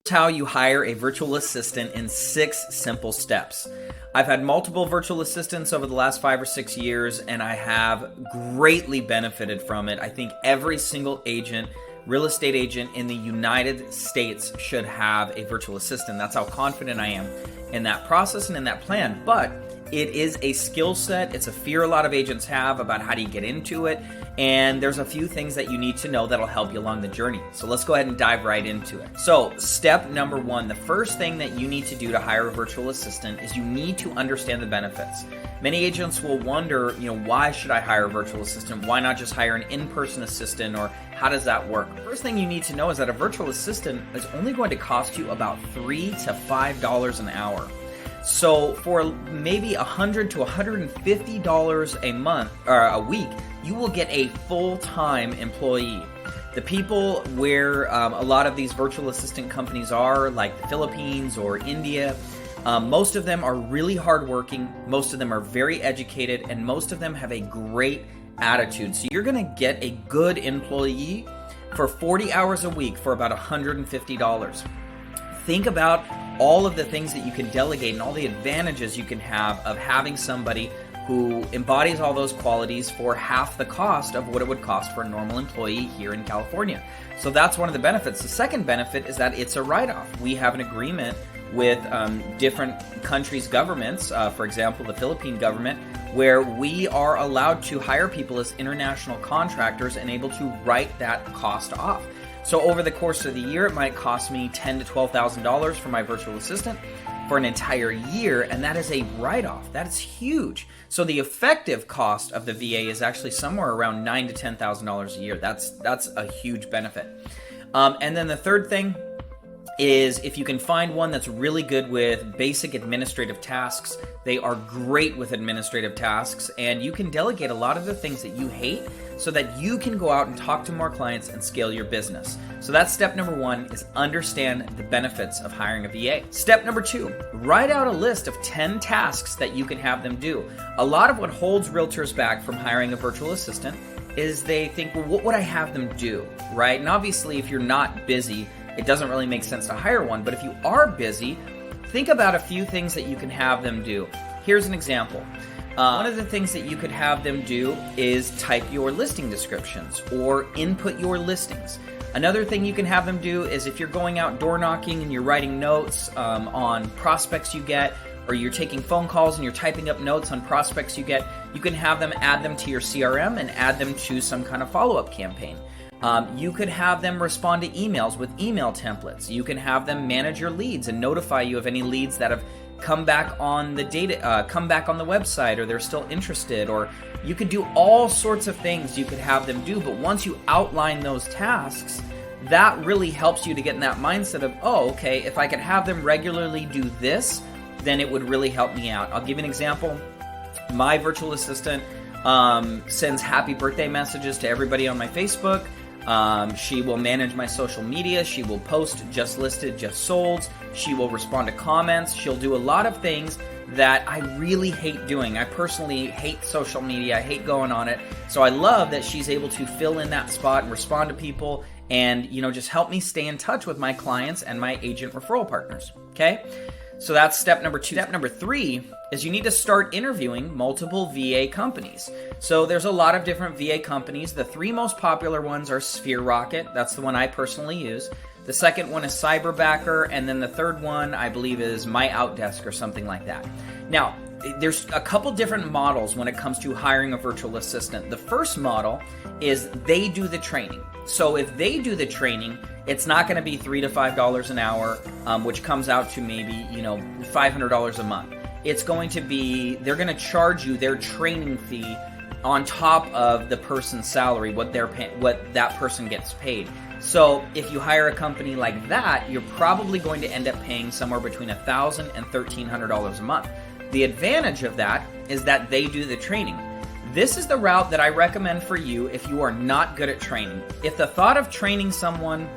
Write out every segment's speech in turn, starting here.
How you hire a virtual assistant in 6 simple steps. I've had multiple virtual assistants over the last 5 or 6 years, and I have greatly benefited from it. I think every single real estate agent in the United States should have a virtual assistant. That's how confident I am in that process and in that plan. But it is a skill set. It's a fear a lot of agents have about how do you get into it. And there's a few things that you need to know that'll help you along the journey. So let's go ahead and dive right into it. So step number 1, the first thing that you need to do to hire a virtual assistant is you need to understand the benefits. Many agents will wonder, why should I hire a virtual assistant? Why not just hire an in-person assistant, or how does that work? First thing you need to know is that a virtual assistant is only going to cost you about $3 to $5 an hour. So for maybe $100 to $150 a month or a week, you will get a full-time employee. The people where a lot of these virtual assistant companies are, like the Philippines or India, most of them are really hardworking, most of them are very educated, and most of them have a great attitude. So you're going to get a good employee for 40 hours a week for about $150. Think about all of the things that you can delegate and all the advantages you can have of having somebody who embodies all those qualities for half the cost of what it would cost for a normal employee here in California. So that's one of the benefits. The second benefit is that it's a write-off. We have an agreement with different countries' governments, for example, the Philippine government, where we are allowed to hire people as international contractors and able to write that cost off. So over the course of the year, it might cost me $10,000 to $12,000 for my virtual assistant for an entire year, and that is a write-off. That is huge. So the effective cost of the VA is actually somewhere around $9,000 to $10,000 a year. That's a huge benefit. And then the third thing is if you can find one that's really good with basic administrative tasks. They are great with administrative tasks, and you can delegate a lot of the things that you hate so that you can go out and talk to more clients and scale your business. So that's step number 1, is understand the benefits of hiring a VA. Step number 2, write out a list of 10 tasks that you can have them do. A lot of what holds realtors back from hiring a virtual assistant is they think, well, what would I have them do, right? And obviously, if you're not busy, it doesn't really make sense to hire one. But if you are busy, think about a few things that you can have them do. Here's an example. One of the things that you could have them do is type your listing descriptions or input your listings. Another thing you can have them do is if you're going out door knocking and you're writing notes on prospects you get, or you're taking phone calls and you're typing up notes on prospects you get, you can have them add them to your CRM and add them to some kind of follow-up campaign. You could have them respond to emails with email templates. You can have them manage your leads and notify you of any leads that have come back on the come back on the website, or they're still interested. Or you could do all sorts of things you could have them do. But once you outline those tasks, that really helps you to get in that mindset of, oh, okay, if I could have them regularly do this, then it would really help me out. I'll give you an example. My virtual assistant sends happy birthday messages to everybody on my Facebook. She will manage my social media. She will post just listed, just sold. She will respond to comments. She'll do a lot of things that I really hate doing. I personally hate social media. I hate going on it. So I love that she's able to fill in that spot and respond to people and, just help me stay in touch with my clients and my agent referral partners. Okay? So that's step number 2. Step number 3 is you need to start interviewing multiple VA companies. So there's a lot of different VA companies. The 3 most popular ones are Sphere Rocket. That's the one I personally use. The second one is Cyberbacker. And then the third one, I believe, is My Outdesk or something like that. Now, there's a couple different models when it comes to hiring a virtual assistant. The first model is they do the training. So if they do the training, it's not going to be $3 to $5 an hour, which comes out to maybe, $500 a month. It's going to be, they're going to charge you their training fee on top of the person's salary, what that person gets paid. So if you hire a company like that, you're probably going to end up paying somewhere between $1,000 and $1,300 a month. The advantage of that is that they do the training. This is the route that I recommend for you if you are not good at training. If the thought of training someone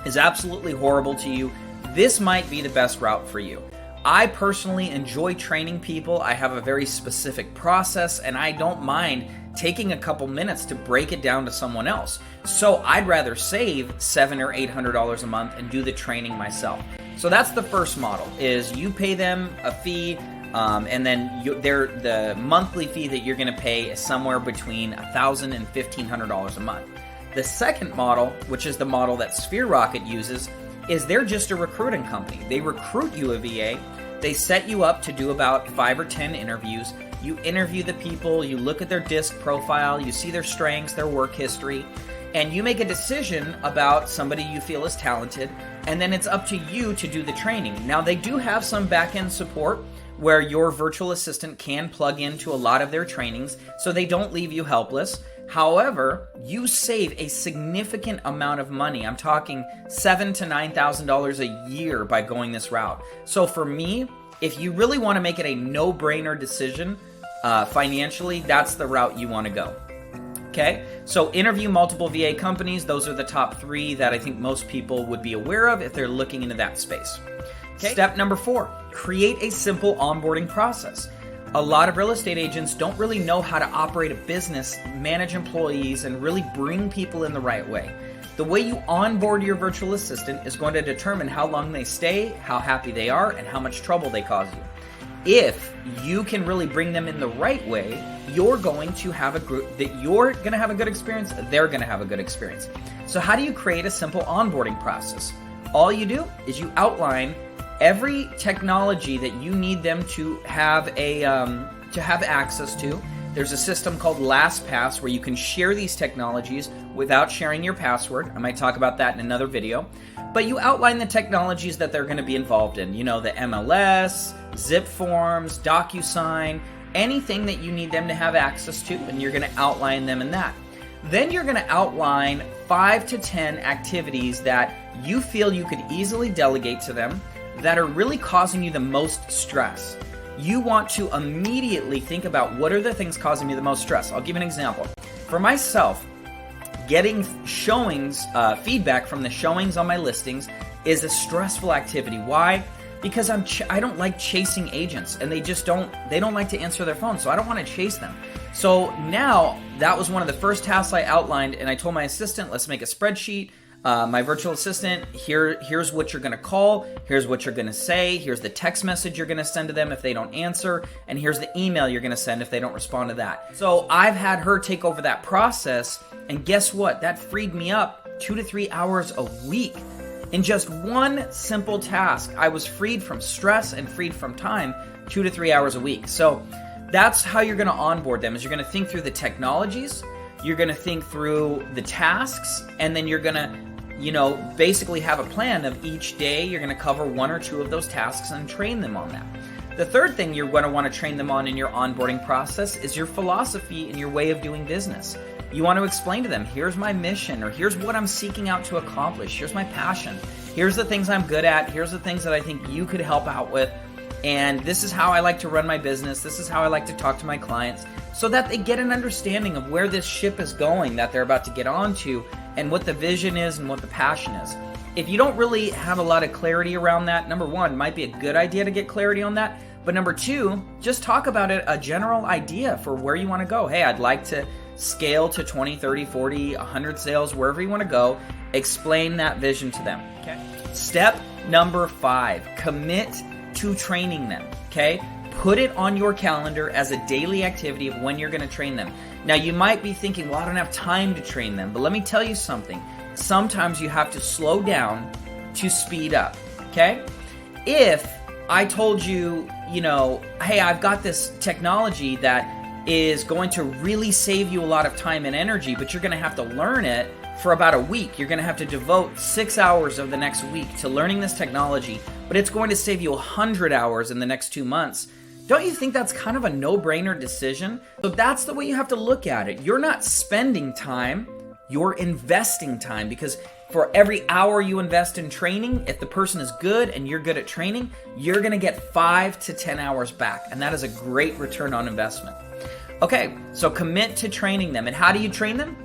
is absolutely horrible to you, this might be the best route for you. I personally enjoy training people. I have a very specific process, and I don't mind taking a couple minutes to break it down to someone else. So I'd rather save $700 or $800 a month and do the training myself. So that's the first model, is you pay them a fee, and then the monthly fee that you're going to pay is somewhere between $1,000 and $1,500 a month. The second model, which is the model that Sphere Rocket uses, is they're just a recruiting company. They recruit you a VA. They set you up to do about 5 or 10 interviews. You interview the people, you look at their DISC profile, you see their strengths, their work history, and you make a decision about somebody you feel is talented, and then it's up to you to do the training. Now, they do have some back-end support where your virtual assistant can plug into a lot of their trainings, so they don't leave you helpless. However, you save a significant amount of money. I'm talking $7,000 to $9,000 a year by going this route. So for me, if you really want to make it a no-brainer decision financially, that's the route you want to go. Okay, so interview multiple VA companies. Those are the top 3 that I think most people would be aware of if they're looking into that space. Okay. Step number 4, create a simple onboarding process. A lot of real estate agents don't really know how to operate a business, manage employees, and really bring people in the right way. The way you onboard your virtual assistant is going to determine how long they stay, how happy they are, and how much trouble they cause you. If you can really bring them in the right way, you're going to have a good experience, they're going to have a good experience. So how do you create a simple onboarding process? All you do is you outline every technology that you need them to have access to. There's a system called LastPass where you can share these technologies without sharing your password. I might talk about that in another video. But you outline the technologies that they're going to be involved in. You know, the MLS, Zip Forms, DocuSign, anything that you need them to have access to, and you're going to outline them in that. Then you're going to outline 5 to 10 activities that you feel you could easily delegate to them that are really causing you the most stress. You want to immediately think about what are the things causing me the most stress. I'll give you an example. For myself, getting showings, feedback from the showings on my listings is a stressful activity. Why? Because I don't like chasing agents, and they don't like to answer their phone, so I don't want to chase them. So now, that was one of the first tasks I outlined, and I told my assistant, let's make a spreadsheet. My virtual assistant, here's what you're going to call, here's what you're going to say, here's the text message you're going to send to them if they don't answer, and here's the email you're going to send if they don't respond to that. So I've had her take over that process, and guess what? That freed me up 2 to 3 hours a week. In just one simple task, I was freed from stress and freed from time 2 to 3 hours a week. So that's how you're going to onboard them, is you're going to think through the technologies, you're going to think through the tasks, and then you're going to basically have a plan of each day you're going to cover 1 or 2 of those tasks and train them on that. The third thing you're going to want to train them on in your onboarding process is your philosophy and your way of doing business. You want to explain to them, here's my mission, or here's what I'm seeking out to accomplish, here's my passion, here's the things I'm good at, here's the things that I think you could help out with, and this is how I like to run my business, this is how I like to talk to my clients, so that they get an understanding of where this ship is going that they're about to get onto, and what the vision is and what the passion is. If you don't really have a lot of clarity around that, number 1, it might be a good idea to get clarity on that, but number 2, just talk about it, a general idea for where you want to go. Hey, I'd like to scale to 20, 30, 40, 100 sales, wherever you want to go. Explain that vision to them. Okay. Step number 5, commit to training them. Okay. Put it on your calendar as a daily activity of when you're going to train them. Now, you might be thinking, well, I don't have time to train them, but let me tell you something. Sometimes you have to slow down to speed up. Okay. If I told you, hey, I've got this technology that is going to really save you a lot of time and energy, but you're going to have to learn it for about a week. You're going to have to devote 6 hours of the next week to learning this technology, but it's going to save you 100 hours in the next 2 months. Don't you think that's kind of a no-brainer decision? So that's the way you have to look at it. You're not spending time, you're investing time, because for every hour you invest in training, if the person is good and you're good at training, you're going to get 5 to 10 hours back, and that is a great return on investment. Okay, so commit to training them. And how do you train them?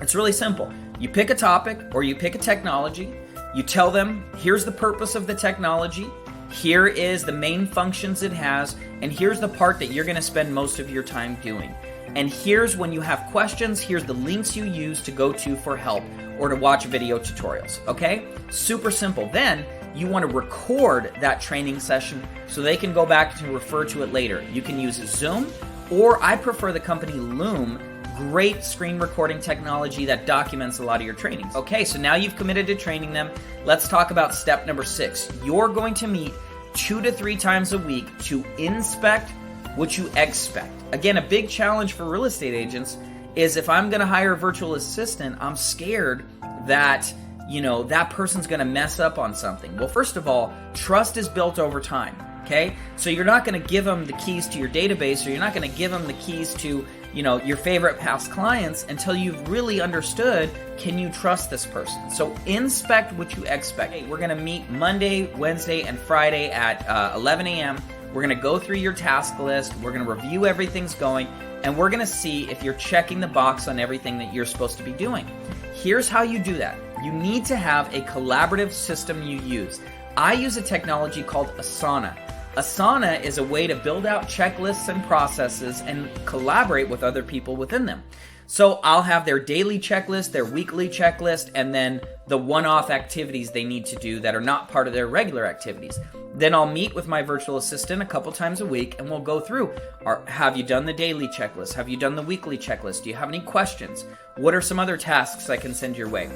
It's really simple. You pick a topic or you pick a technology. You tell them, here's the purpose of the technology. Here is the main functions it has. And here's the part that you're going to spend most of your time doing. And here's when you have questions, here's the links you use to go to for help or to watch video tutorials, okay? Super simple. Then you want to record that training session so they can go back to refer to it later. You can use Zoom, or I prefer the company Loom. Great screen recording technology that documents a lot of your trainings. Okay, so now you've committed to training them. Let's talk about step number 6. You're going to meet 2 to 3 times a week to inspect what you expect. Again, a big challenge for real estate agents is if I'm going to hire a virtual assistant, I'm scared that, that person's going to mess up on something. Well, first of all, trust is built over time, okay? So you're not going to give them the keys to your database, or you're not going to give them the keys to, your favorite past clients until you've really understood, can you trust this person? So inspect what you expect. Hey, we're going to meet Monday, Wednesday, and Friday at 11 a.m. We're going to go through your task list. We're going to review everything's going, and we're going to see if you're checking the box on everything that you're supposed to be doing. Here's how you do that. You need to have a collaborative system you use. I use a technology called Asana. Asana is a way to build out checklists and processes and collaborate with other people within them. So I'll have their daily checklist, their weekly checklist, and then the one-off activities they need to do that are not part of their regular activities. Then I'll meet with my virtual assistant a couple times a week, and we'll go through, have you done the daily checklist? Have you done the weekly checklist? Do you have any questions? What are some other tasks I can send your way?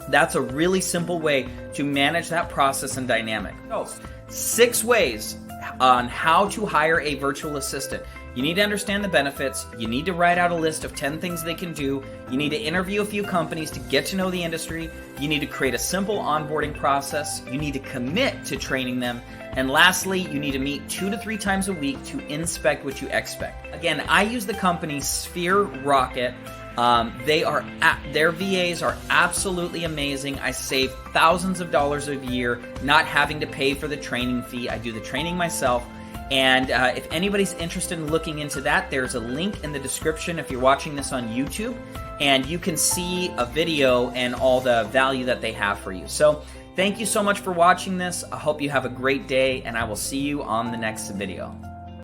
That's a really simple way to manage that process and dynamic. So, 6 ways on how to hire a virtual assistant. You need to understand the benefits. You need to write out a list of 10 things they can do. You need to interview a few companies to get to know the industry. You need to create a simple onboarding process. You need to commit to training them. And lastly, you need to meet 2 to 3 times a week to inspect what you expect. Again, I use the company Sphere Rocket. Their VAs are absolutely amazing. I save thousands of dollars a year not having to pay for the training fee. I do the training myself. And if anybody's interested in looking into that, there's a link in the description if you're watching this on YouTube, and you can see a video and all the value that they have for you. So thank you so much for watching this. I hope you have a great day, and I will see you on the next video.